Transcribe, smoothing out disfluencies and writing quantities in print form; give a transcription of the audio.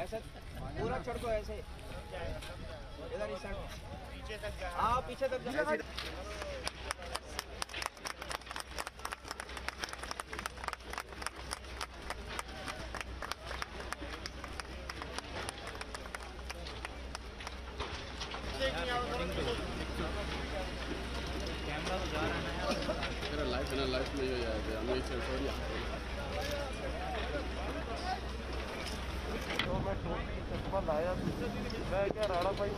ऐसा पूरा छोड़ को ऐसे इधर इस साइड पीछे तक जा। हाँ पीछे तक जा। कैमरा तो जा रहा है मेरा लाइफ में हो जाएगा हमें इसे छोड़िए तो मैं टोपी चश्मा लाया मैं क्या राणा भाई